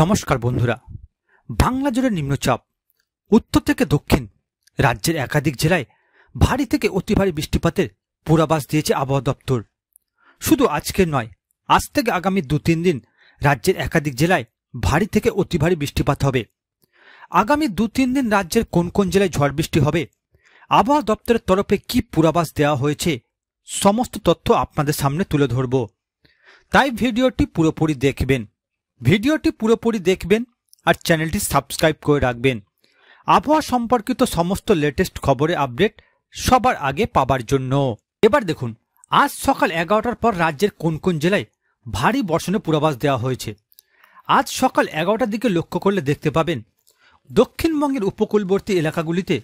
নমস্কার বন্ধুরা, বাংলা জুড়ে নিম্নচাপ উত্তর থেকে দক্ষিণ রাজ্যের একাধিক জেলায় ভারী থেকে অতি ভারী বৃষ্টিপাতের পূর্বাভাস দিয়েছে আবহাওয়া দপ্তর। শুধু আজকের নয়, আজ থেকে আগামী 2-3 দিন রাজ্যের একাধিক জেলায় ভারী থেকে অতি ভারী বৃষ্টিপাত হবে। আগামী 2-3 দিন রাজ্যের কোন কোন জেলায় ঝড় বৃষ্টি হবে, আবহাওয়া দপ্তরের তরফে কি পূর্বাভাস দেওয়া হয়েছে, সমস্ত তথ্য আপনাদের সামনে তুলে ধরব। তাই ভিডিওটি পুরোপুরি দেখবেন আর চ্যানেলটি সাবস্ক্রাইব করে রাখবেন আবহাওয়া সম্পর্কিত সমস্ত লেটেস্ট খবরের আপডেট সবার আগে পাবার জন্য। এবার দেখুন, আজ সকাল 11টার পর রাজ্যের কোন কোন জেলায় ভারী বর্ষণের পূর্বাভাস দেওয়া হয়েছে। আজ সকাল 11টার দিকে লক্ষ্য করলে দেখতে পাবেন দক্ষিণবঙ্গের উপকূলবর্তী এলাকাগুলিতে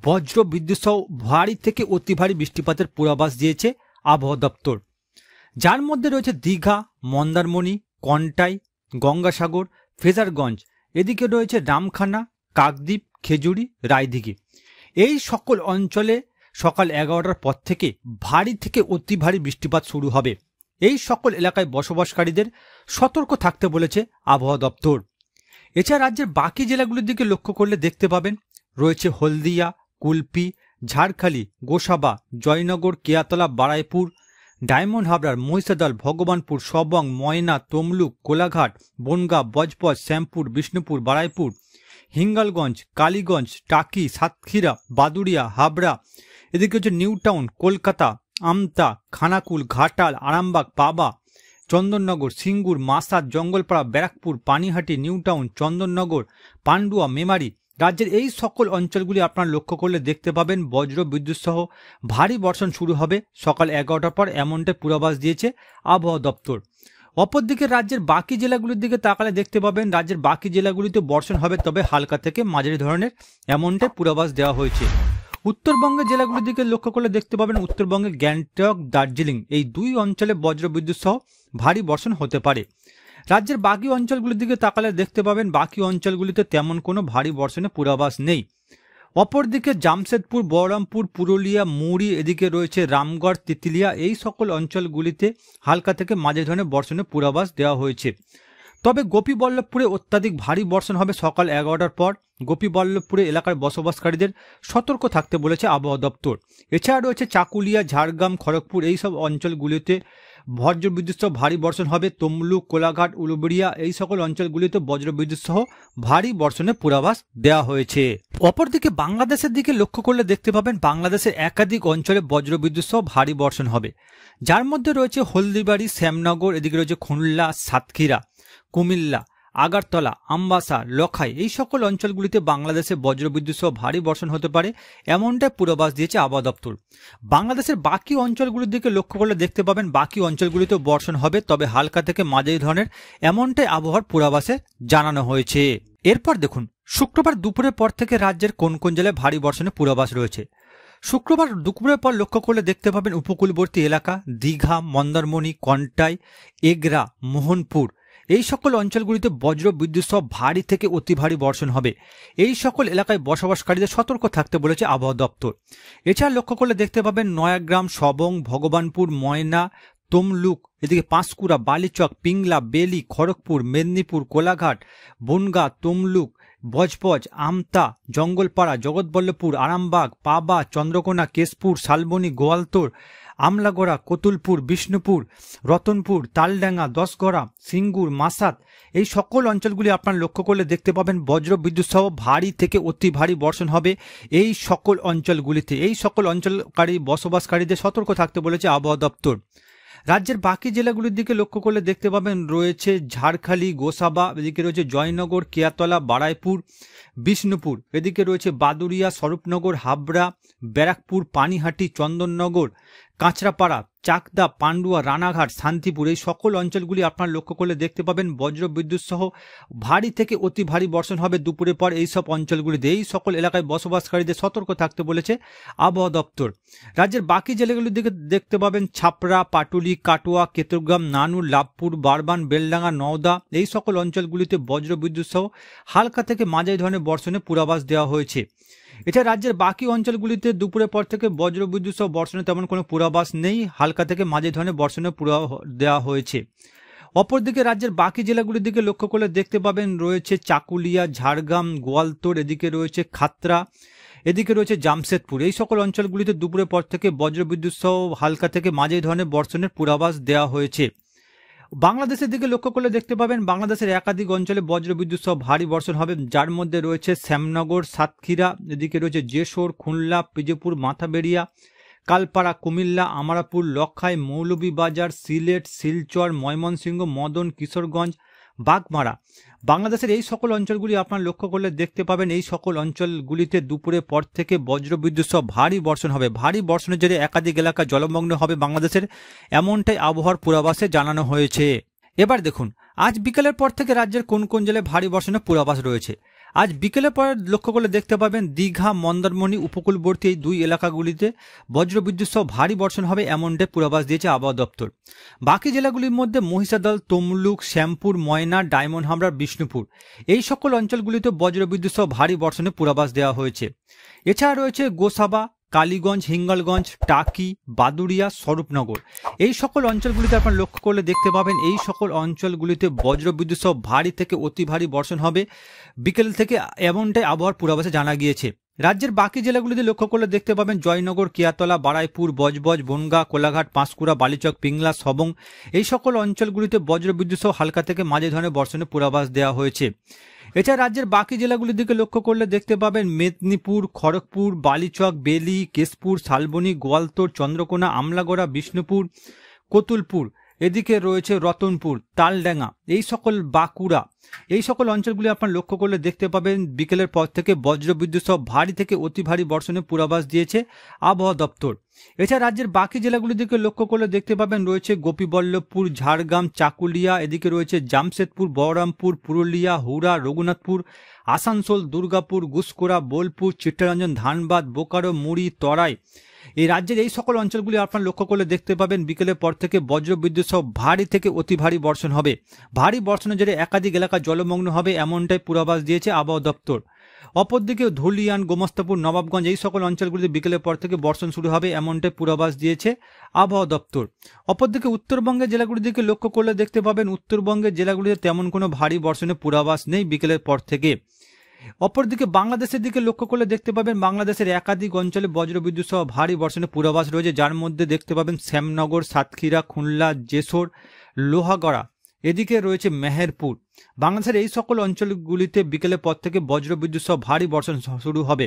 বজ্র বিদ্যুৎ সহ ভারী থেকে অতি ভারী বৃষ্টিপাতের পূর্বাভাস দিয়েছে আবহাওয়া দপ্তর, যার মধ্যে রয়েছে দীঘা, মন্দারমণি, কন্টাই, গঙ্গাসাগর, ফ্রেজারগঞ্জ, এদিকে রয়েছে রামখানা, কাকদ্বীপ, খেজুরি, রায়দিঘি। এই সকল অঞ্চলে সকাল 11টার পর থেকে ভারী থেকে অতি ভারী বৃষ্টিপাত শুরু হবে। এই সকল এলাকায় বসবাসকারীদের সতর্ক থাকতে বলেছে আবহাওয়া দপ্তর। এছাড়া রাজ্যের বাকি জেলাগুলির দিকে লক্ষ্য করলে দেখতে পাবেন রয়েছে হলদিয়া, কুলপি, ঝাড়খালি, গোসাবা, জয়নগর, কেয়াতলা, বারাইপুর, ডায়মন্ড হাবড়ার, মহিষাদল, ভগবানপুর, সবং, ময়না, তমলুক, কোলাঘাট, বনগাঁ, বজবজ, শ্যামপুর, বিষ্ণুপুর, বারাইপুর, হিঙ্গলগঞ্জ, কালীগঞ্জ, টাকি, সাতক্ষীরা, বাদুড়িয়া, হাবড়া, এদিকে হচ্ছে নিউ টাউন, কলকাতা, আমতা, খানাকুল, ঘাটাল, আরামবাগ, পাবা, চন্দননগর, সিঙ্গুর, মাসাদ, জঙ্গলপাড়া, ব্যারাকপুর, পানিহাটি, নিউ টাউন, চন্দননগর, পান্ডুয়া, মেমারি। রাজ্যের এই সকল অঞ্চলগুলি আপনারা লক্ষ্য করলে দেখতে পাবেন বজ্র বিদ্যুৎ সহ ভারী বর্ষণ শুরু হবে সকাল 11টার পর, এমনটাই পূর্বাভাস দিয়েছে আবহাওয়া দপ্তর। অপরদিকে রাজ্যের বাকি জেলাগুলির দিকে তাকালে দেখতে পাবেন রাজ্যের বাকি জেলাগুলিতে বর্ষণ হবে, তবে হালকা থেকে মাঝারি ধরনের, এমনটাই পূর্বাভাস দেওয়া হয়েছে। উত্তরবঙ্গের জেলাগুলির দিকে লক্ষ্য করলে দেখতে পাবেন উত্তরবঙ্গে গ্যাংটক, দার্জিলিং এই দুই অঞ্চলে বজ্র বিদ্যুৎ সহ ভারী বর্ষণ হতে পারে। রাজ্যের বাকি অঞ্চলগুলির দিকে তাকালে দেখতে পাবেন বাকি অঞ্চলগুলিতে তেমন কোনো ভারী বর্ষণের পূর্বাভাস নেই। অপরদিকে জামশেদপুর, বহরমপুর, পুরুলিয়া, মুড়ি, এদিকে রয়েছে রামগড়, তিতলিয়া, এই সকল অঞ্চলগুলিতে হালকা থেকে মাঝারি ধরনের বর্ষণের পূর্বাভাস দেওয়া হয়েছে। তবে গোপীবল্লভপুরে অত্যাধিক ভারী বর্ষণ হবে সকাল 11টার পর। গোপীবল্লভপুরে এলাকার বসবাসকারীদের সতর্ক থাকতে বলেছে আবহাওয়া দপ্তর। এছাড়া রয়েছে চাকুলিয়া, ঝাড়গ্রাম, খড়গপুর, এই সব অঞ্চলগুলিতে বজ্রবিদ্যুৎ সহ ভারী বর্ষণ হবে। তমলুক, কোলাঘাট, উলুবেড়িয়া এই সকল অঞ্চলগুলিতে বজ্রবিদ্যুৎ সহ ভারী বর্ষণের পূর্বাভাস দেওয়া হয়েছে। অপরদিকে বাংলাদেশের দিকে লক্ষ্য করলে দেখতে পাবেন বাংলাদেশের একাধিক অঞ্চলে বজ্রবিদ্যুৎ সহ ভারী বর্ষণ হবে, যার মধ্যে রয়েছে হলদিবাড়ি, শ্যামনগর, এদিকে রয়েছে খুলনা, সাতক্ষীরা, কুমিল্লা, আগারতলা, আমবাসা, লখাই, এই সকল অঞ্চলগুলিতে বাংলাদেশে বজ্রবিদ্যুৎ সহ ভারী বর্ষণ হতে পারে, এমনটাই পূর্বাভাস দিয়েছে আবহাওয়া দপ্তর। বাংলাদেশের বাকি অঞ্চলগুলির দিকে লক্ষ্য করলে দেখতে পাবেন বাকি অঞ্চলগুলিতে বর্ষণ হবে, তবে হালকা থেকে মাঝারি ধরনের, এমনটাই আবহাওয়ার পূর্বাভাসে জানানো হয়েছে। এরপর দেখুন, শুক্রবার দুপুরের পর থেকে রাজ্যের কোন কোন জেলায় ভারী বর্ষণের পূর্বাভাস রয়েছে। শুক্রবার দুপুরের পর লক্ষ্য করলে দেখতে পাবেন উপকূলবর্তী এলাকা দীঘা, মন্দারমণি, কন্টাই, এগরা, মোহনপুর, এই সকল অঞ্চলগুলিতে বজ্র বিদ্যুৎ সহ ভারী থেকে অতি ভারী বর্ষণ হবে। এই সকল এলাকায় বসবাসকারীদের সতর্ক থাকতে বলেছে আবহাওয়া দপ্তর। এছাড়া লক্ষ্য করলে দেখতে পাবেন নয়াগ্রাম, সবং, ভগবানপুর, ময়না, তমলুক, এদিকে পাঁশকুড়া, বালিচক, পিংলা, বেলি, খড়গপুর, মেদিনীপুর, কোলাঘাট, বনগাঁ, তমলুক, বজবজ, আমতা, জঙ্গলপাড়া, জগৎবল্লভপুর, আরামবাগ, পাবা, চন্দ্রকোনা, কেশপুর, শালবনী, গোয়ালতোড়, আমলাগড়া, কতুলপুর, বিষ্ণুপুর, রতনপুর, তালডাঙ্গা, দশগড়া, সিঙ্গুর, মাসাত, এই সকল অঞ্চলগুলি আপনার লক্ষ্য করলে দেখতে পাবেন বজ্র বিদ্যুৎ সহ ভারী থেকে অতি ভারী বর্ষণ হবে এই সকল অঞ্চলগুলিতে। এই সকল অঞ্চলকারী বসবাসকারীদের সতর্ক থাকতে বলেছে আবহাওয়া দপ্তর। রাজ্যের বাকি জেলাগুলির দিকে লক্ষ্য করলে দেখতে পাবেন রয়েছে ঝাড়খালি, গোসাবা, এদিকে রয়েছে জয়নগর, কেয়াতলা, বারাইপুর, বিষ্ণুপুর, এদিকে রয়েছে বাদুড়িয়া, স্বরূপনগর, হাবড়া, ব্যারাকপুর, পানিহাটি, চন্দননগর, কাঁচরাপাড়া, চাকদা, পান্ডুয়া, রানাঘাট, শান্তিপুর, এই সকল অঞ্চলগুলি আপনার লক্ষ্য করলে দেখতে পাবেন বজ্র বিদ্যুৎ সহ ভারী থেকে অতি ভারী বর্ষণ হবে দুপুরের পর এই সব অঞ্চলগুলিতে। এই সকল এলাকায় বসবাসকারীদের সতর্ক থাকতে বলেছে আবহাওয়া দপ্তর। রাজ্যের বাকি জেলাগুলির দিকে দেখতে পাবেন ছাপড়া, পাটুলি, কাটোয়া, কেতুগ্রাম, নানুর, লাভপুর, বারবান, বেলডাঙ্গা, নওদা, এই সকল অঞ্চলগুলিতে বজ্র বিদ্যুৎ সহ হালকা থেকে মাঝারি ধরনের বর্ষণের পূর্বাভাস দেওয়া হয়েছে। এছাড়া রাজ্যের বাকি অঞ্চলগুলিতে দুপুরের পর থেকে বজ্রবিদ্যুৎ সহ বর্ষণের তেমন কোনো পূর্বাভাস নেই, হালকা থেকে মাঝারি ধরনের বর্ষণের পূর্বাভাস দেওয়া হয়েছে। অপরদিকে রাজ্যের বাকি জেলাগুলির দিকে লক্ষ্য করলে দেখতে পাবেন রয়েছে চাকুলিয়া, ঝাড়গ্রাম, গোয়ালতোড়, এদিকে রয়েছে খাতড়া, এদিকে রয়েছে জামশেদপুর। এই সকল অঞ্চলগুলিতে দুপুরের পর থেকে বজ্রবিদ্যুৎ সহ হালকা থেকে মাঝারি ধরনের বর্ষণের পূর্বাভাস দেওয়া হয়েছে। বাংলাদেশের দিকে লক্ষ্য করলে দেখতে পাবেন বাংলাদেশের একাধিক অঞ্চলে বজ্রবিদ্যুৎ সহ ভারী বর্ষণ হবে, যার মধ্যে রয়েছে শ্যামনগর, সাতক্ষীরা, এদিকে রয়েছে যশোর, খুলনা, পিজেপুর, মাথাবেড়িয়া, কালপাড়া, কুমিল্লা, আমারাপুর, লখাই, মৌলভীবাজার, সিলেট, শিলচর, ময়মনসিংহ, মদন, কিশোরগঞ্জ, বাগমারা। বাংলাদেশের এই সকল অঞ্চলগুলি আপনারা লক্ষ্য করলে দেখতে পাবেন এই সকল অঞ্চলগুলিতে দুপুরের পর থেকে বজ্রবিদ্যুৎ সহ ভারী বর্ষণ হবে। ভারী বর্ষণের জেরে একাধিক এলাকা জলমগ্ন হবে বাংলাদেশের, এমনটাই আবহাওয়ার পূর্বাভাসে জানানো হয়েছে। এবার দেখুন আজ বিকেলের পর থেকে রাজ্যের কোন কোন জেলায় ভারী বর্ষণের পূর্বাভাস রয়েছে। আজ বিকেলের পর লক্ষ্য করলে দেখতে পাবেন দীঘা, মন্দারমণি উপকূলবর্তী এই দুই এলাকাগুলিতে বজ্রবিদ্যুৎ সহ ভারী বর্ষণ হবে, এমনটাই পূর্বাভাস দিয়েছে আবহাওয়া দপ্তর। বাকি জেলাগুলির মধ্যে মহিষাদল, তমলুক, শ্যামপুর, ময়না, ডায়মন্ড হাবড়া, বিষ্ণুপুর এই সকল অঞ্চলগুলিতে বজ্রবিদ্যুৎ সহ ভারী বর্ষণের পূর্বাভাস দেওয়া হয়েছে। এছাড়া রয়েছে গোসাবা, কালীগঞ্জ, হিঙ্গলগঞ্জ, টাকি, বাদুড়িয়া, স্বরূপনগর এই সকল অঞ্চলগুলিতে আপনারা লক্ষ্য করলে দেখতে পাবেন এই সকল অঞ্চলগুলিতে বজ্রবিদ্যুৎ সহ ভারী থেকে অতি ভারী বর্ষণ হবে বিকেল থেকে, এমনটাই আবহাওয়ার পূর্বাভাসে জানা গিয়েছে। রাজ্যের বাকি জেলাগুলিতে লক্ষ্য করলে দেখতে পাবেন জয়নগর, কিয়াতলা, বারাইপুর, বজবজ, বনগাঁ, কোলাঘাট, পাঁশকুড়া, বালিচক, পিংলা, সবং এই সকল অঞ্চলগুলিতে বজ্রবিদ্যুৎ সহ হালকা থেকে মাঝারি ধরনের বর্ষণের পূর্বাভাস দেওয়া হয়েছে। এছাড়া রাজ্যের বাকি জেলাগুলির দিকে লক্ষ্য করলে দেখতে পাবেন মেদিনীপুর, খড়গপুর, বালিচক, বেলি, কেশপুর, শালবনী, গোয়ালতোড়, চন্দ্রকোনা, আমলাগড়া, বিষ্ণুপুর, কতুলপুর, এদিকে রয়েছে রতনপুর, তালডাঙ্গা এই সকল, বাঁকুড়া এই সকল অঞ্চলগুলি আপনার লক্ষ্য করলে দেখতে পাবেন বিকেলের পর থেকে বজ্রবিদ্যুৎ সহ ভারী থেকে অতি ভারী বর্ষণের পূর্বাভাস দিয়েছে আবহাওয়া দপ্তর। এছাড়া রাজ্যের বাকি জেলাগুলির দিকে লক্ষ্য করলে দেখতে পাবেন রয়েছে গোপীবল্লভপুর, ঝাড়গ্রাম, চাকুলিয়া, এদিকে রয়েছে জামশেদপুর, বহরমপুর, পুরুলিয়া, হুড়া, রঘুনাথপুর, আসানসোল, দুর্গাপুর, গুসকোড়া, বোলপুর, চিত্তরঞ্জন, ধানবাদ, বোকারো, মুড়ি, তরাই এই রাজ্যের এই সকল অঞ্চলগুলি আপনারা লক্ষ্য করলে দেখতে পাবেন বিকেলের পর থেকে বজ্রবিদ্যুৎ সহ ভারী থেকে অতি ভারী বর্ষণ হবে। ভারী বর্ষণের জেরে একাধিক এলাকা জলমগ্ন হবে, এমনটাই পূর্বাভাস দিয়েছে আবহাওয়া দপ্তর। অপরদিকে ধুলিয়ান, গোমস্তাপুর, নবাবগঞ্জ এই সকল অঞ্চলগুলিতে বিকেলের পর থেকে বর্ষণ শুরু হবে, এমনটাই পূর্বাভাস দিয়েছে আবহাওয়া দপ্তর। অপরদিকে উত্তরবঙ্গের জেলাগুলির দিকে লক্ষ্য করলে দেখতে পাবেন উত্তরবঙ্গের জেলাগুলিতে তেমন কোনো ভারী বর্ষণের পূর্বাভাস নেই বিকেলের পর থেকে। অপরদিকে বাংলাদেশের দিকে লক্ষ্য করলে দেখতে পাবেন বাংলাদেশের একাধিক অঞ্চলে বজ্রবিদ্যুৎ সহ ভারী বর্ষণের পূর্বাভাস রয়েছে, যার মধ্যে দেখতে পাবেন শ্যামনগর, সাতক্ষীরা, খুলনা, যশোর, লোহাগড়া, এদিকে রয়েছে মেহেরপুর। বাংলাদেশের এই সকল অঞ্চলগুলিতে বিকেলের পর থেকে বজ্রবিদ্যুৎ সহ ভারী বর্ষণ শুরু হবে।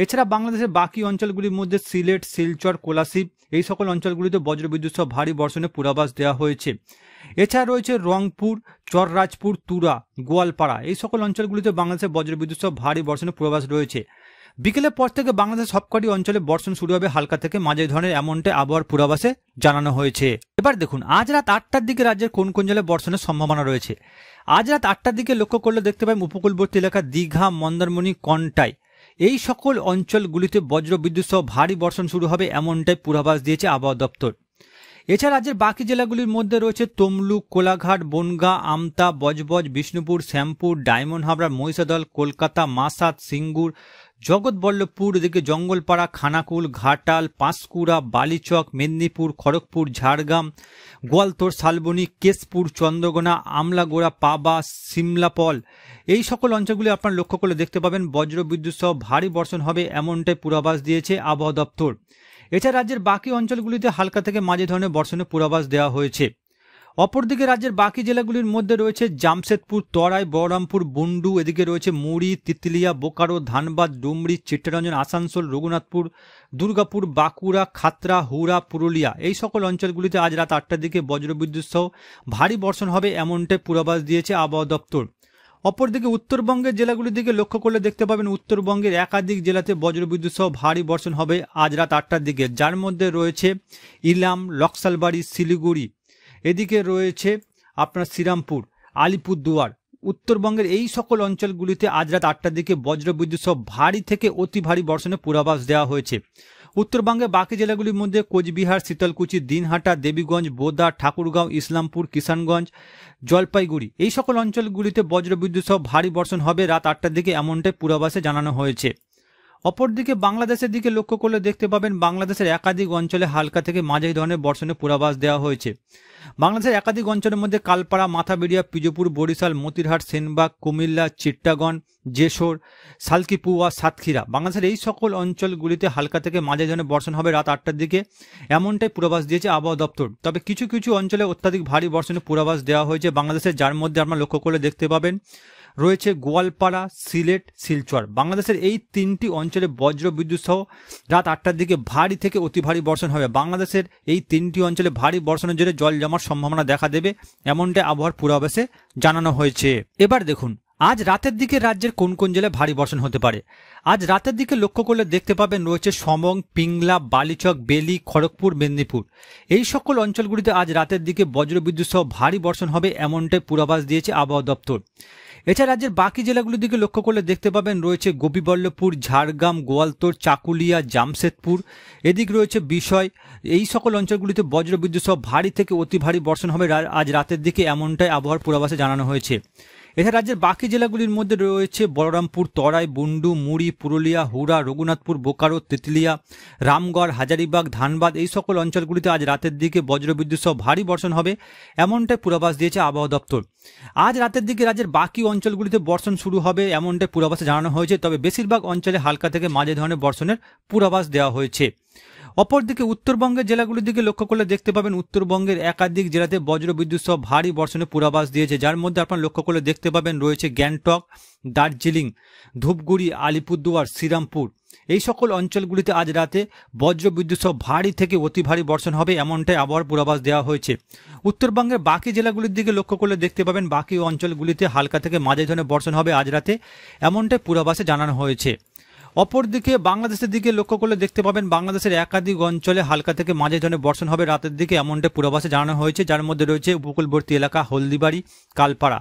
এছাড়া বাংলাদেশের বাকি অঞ্চলগুলির মধ্যে সিলেট, শিলচর, কোলাশিব এই সকল অঞ্চলগুলিতে বজ্রবিদ্যুৎ সহ ভারী বর্ষণের পূর্বাভাস দেওয়া হয়েছে। এছাড়া রয়েছে রংপুর, চররাজপুর, তুরা, গোয়ালপাড়া এই সকল অঞ্চলগুলিতে বাংলাদেশের বজ্রবিদ্যুৎ সহ ভারী বর্ষণের পূর্বাভাস রয়েছে। বিকেলের পর থেকে বাংলাদেশের সবকটি অঞ্চলে বর্ষণ শুরু হবে হালকা থেকে মাঝারি ধরনের, এমনটাই আবহাওয়ার পূর্বাভাসে জানানো হয়েছে। এবার দেখুন আজ রাত 8টার দিকে রাজ্যের কোন কোন জেলায় বর্ষণের সম্ভাবনা রয়েছে। আজ রাত 8টার দিকে লক্ষ্য করলে দেখতে পাবেন উপকূলবর্তী এলাকা দীঘা, মন্দারমণি, কন্টাই এই সকল অঞ্চলগুলিতে বজ্রবিদ্যুৎ সহ ভারী বর্ষণ শুরু হবে, এমনটাই পূর্বাভাস দিয়েছে আবহাওয়া দপ্তর। এছাড়া রাজ্যের বাকি জেলাগুলির মধ্যে রয়েছে তমলুক, কোলাঘাট, বনগাঁ, আমতা, বজবজ, বিষ্ণুপুর, শ্যামপুর, ডায়মন্ড হাবড়া, মহিষাদল, কলকাতা, মাসাত, সিঙ্গুর, জগৎবল্লভপুর, এদিকে জঙ্গলপাড়া, খানাকুল, ঘাটাল, পাঁশকুড়া, বালিচক, মেদিনীপুর, খড়গপুর, ঝাড়গ্রাম, গোয়ালতোড়, শালবনী, কেশপুর, চন্দ্রকোনা, আমলাগোড়া, পাবা, সিমলাপল এই সকল অঞ্চলগুলি আপনারা লক্ষ্য করলে দেখতে পাবেন বজ্রবিদ্যুৎ সহ ভারী বর্ষণ হবে, এমনটাই পূর্বাভাস দিয়েছে আবহাওয়া দপ্তর। এছাড়া রাজ্যের বাকি অঞ্চলগুলিতে হালকা থেকে মাঝারি ধরনের বর্ষণের পূর্বাভাস দেওয়া হয়েছে। অপরদিকে রাজ্যের বাকি জেলাগুলির মধ্যে রয়েছে জামশেদপুর, তরাই, বহরমপুর, বুন্ডু, এদিকে রয়েছে মুড়ি, তিতলিয়া, বোকারো, ধানবাদ, ডুমরি, চিত্তরঞ্জন, আসানসোল, রঘুনাথপুর, দুর্গাপুর, বাঁকুড়া, খাতড়া, হুড়া, পুরুলিয়া এই সকল অঞ্চলগুলিতে আজ রাত 8টার দিকে বজ্রবিদ্যুৎ সহ ভারী বর্ষণ হবে, এমনটাই পূর্বাভাস দিয়েছে আবহাওয়া দপ্তর। অপরদিকে উত্তরবঙ্গের জেলাগুলির দিকে লক্ষ্য করলে দেখতে পাবেন উত্তরবঙ্গের একাধিক জেলাতে বজ্রবিদ্যুৎ সহ ভারী বর্ষণ হবে আজ রাত 8টার দিকে, যার মধ্যে রয়েছে ইলাম, লক্সালবাড়ি, শিলিগুড়ি, এদিকে রয়েছে আপনার শ্রীরামপুর, আলিপুরদুয়ার। উত্তরবঙ্গের এই সকল অঞ্চলগুলিতে আজ রাত 8টার দিকে বজ্রবিদ্যুৎ সহ ভারী থেকে অতি ভারী বর্ষণের পূর্বাভাস দেওয়া হয়েছে। উত্তরবঙ্গের বাকি জেলাগুলির মধ্যে কোচবিহার, শীতলকুচি, দিনহাটা, দেবীগঞ্জ, বোদা, ঠাকুরগাঁও, ইসলামপুর, কিষানগঞ্জ, জলপাইগুড়ি এই সকল অঞ্চলগুলিতে বজ্রবিদ্যুৎ সহ ভারী বর্ষণ হবে রাত 8টার দিকে, এমনটাই পূর্বাভাসে জানানো হয়েছে। অপরদিকে বাংলাদেশের দিকে লক্ষ্য করলে দেখতে পাবেন বাংলাদেশের একাধিক অঞ্চলে হালকা থেকে মাঝারি ধরনের বর্ষণের পূর্বাভাস দেওয়া হয়েছে। বাংলাদেশের একাধিক অঞ্চলের মধ্যে কালপাড়া, মাথাবেড়িয়া, পিজোপুর, বরিশাল, মতিরহাট, সেনবাগ, কুমিল্লা, চিট্টাগং, যশোর, সালকিপুয়া, সাতক্ষীরা, বাংলাদেশের এই সকল অঞ্চলগুলিতে হালকা থেকে মাঝারি ধরনের বর্ষণ হবে রাত 8টার দিকে, এমনটাই পূর্বাভাস দিয়েছে আবহাওয়া দপ্তর। তবে কিছু কিছু অঞ্চলে অত্যাধিক ভারী বর্ষণের পূর্বাভাস দেওয়া হয়েছে বাংলাদেশের, যার মধ্যে আপনারা লক্ষ্য করলে দেখতে পাবেন রয়েছে গোয়ালপাড়া, সিলেট, শিলচর। বাংলাদেশের এই 3টি অঞ্চলে বজ্র বিদ্যুৎ সহ রাত 8টার দিকে ভারী থেকে অতি ভারী বর্ষণ হবে। বাংলাদেশের এই 3টি অঞ্চলে ভারী বর্ষণের জন্য জল জমার সম্ভাবনা দেখা দেবে, এমনটাই আবহাওয়ার পূর্বাভাসে জানানো হয়েছে। এবার দেখুন আজ রাতের দিকে রাজ্যের কোন কোন জেলায় ভারী বর্ষণ হতে পারে। আজ রাতের দিকে লক্ষ্য করলে দেখতে পাবেন রয়েছে সমং, পিংলা, বালিচক, বেলি, খড়গপুর, মেদিনীপুর। এই সকল অঞ্চলগুলিতে আজ রাতের দিকে বজ্রবিদ্যুৎ সহ ভারী বর্ষণ হবে, এমনটাই পূর্বাভাস দিয়েছে আবহাওয়া দপ্তর। এছাড়া রাজ্যের বাকি জেলাগুলির দিকে লক্ষ্য করলে দেখতে পাবেন রয়েছে গোপীবল্লভপুর, ঝাড়গ্রাম, গোয়ালতোড়, চাকুলিয়া, জামশেদপুর, এদিক রয়েছে বিষয়। এই সকল অঞ্চলগুলিতে বজ্রবিদ্যুৎ সহ ভারী থেকে অতি ভারী বর্ষণ হবে আজ রাতের দিকে, এমনটাই আবহাওয়ার পূর্বাভাসে জানানো হয়েছে। এছাড়া রাজ্যের বাকি জেলাগুলির মধ্যে রয়েছে বলরামপুর, তরাই, বুন্ডু, মুড়ি, পুরুলিয়া, হুড়া, রঘুনাথপুর, বোকারো, তেতুলিয়া, রামগড়, হাজারিবাগ, ধানবাদ। এই সকল অঞ্চলগুলিতে আজ রাতের দিকে বজ্রবিদ্যুৎ সহ ভারী বর্ষণ হবে, এমনটাই পূর্বাভাস দিয়েছে আবহাওয়া দপ্তর। আজ রাতের দিকে রাজ্যের বাকি অঞ্চলগুলিতে বর্ষণ শুরু হবে, এমনটাই পূর্বাভাসে জানানো হয়েছে। তবে বেশিরভাগ অঞ্চলে হালকা থেকে মাঝারি ধরনের বর্ষণের পূর্বাভাস দেওয়া হয়েছে। অপরদিকে উত্তরবঙ্গের জেলাগুলির দিকে লক্ষ্য করলে দেখতে পাবেন উত্তরবঙ্গের একাধিক জেলাতে বজ্রবিদ্যুৎ সহ ভারী বর্ষণের পূর্বাভাস দিয়েছে, যার মধ্যে আপনারা লক্ষ্য করলে দেখতে পাবেন রয়েছে গ্যাংটক, দার্জিলিং, ধূপগুড়ি, আলিপুরদুয়ার, শ্রীরামপুর। এই সকল অঞ্চলগুলিতে আজ রাতে বজ্রবিদ্যুৎ সহ ভারী থেকে অতি ভারী বর্ষণ হবে, এমনটাই আবহাওয়ার পূর্বাভাস দেওয়া হয়েছে। উত্তরবঙ্গের বাকি জেলাগুলির দিকে লক্ষ্য করলে দেখতে পাবেন বাকি অঞ্চলগুলিতে হালকা থেকে মাঝারি ধরনের বর্ষণ হবে আজ রাতে, এমনটাই পূর্বাভাসে জানানো হয়েছে। অপরদিকে বাংলাদেশের দিকে লক্ষ্য করলে দেখতে পাবেন বাংলাদেশের একাধিক অঞ্চলে হালকা থেকে মাঝারি ধরনের বর্ষণ হবে রাতের দিকে, এমনটা পূর্বাভাসে জানানো হয়েছে, যার মধ্যে রয়েছে উপকূলবর্তী এলাকা হলদিবাড়ি, কালপাড়া,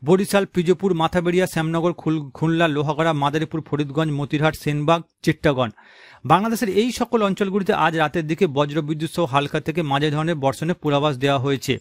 বরিশাল, পিজোপুর, মাথাবেড়িয়া, শ্যামনগর, খুলনা, লোহাগড়া, মাদারীপুর, ফরিদগঞ্জ, মতিরহাট, সেনবাগ, চিট্টাগং। বাংলাদেশের এই সকল অঞ্চলগুলিতে আজ রাতের দিকে বজ্রবিদ্যুৎ সহ হালকা থেকে মাঝারি ধরনের বর্ষণের পূর্বাভাস দেওয়া হয়েছে।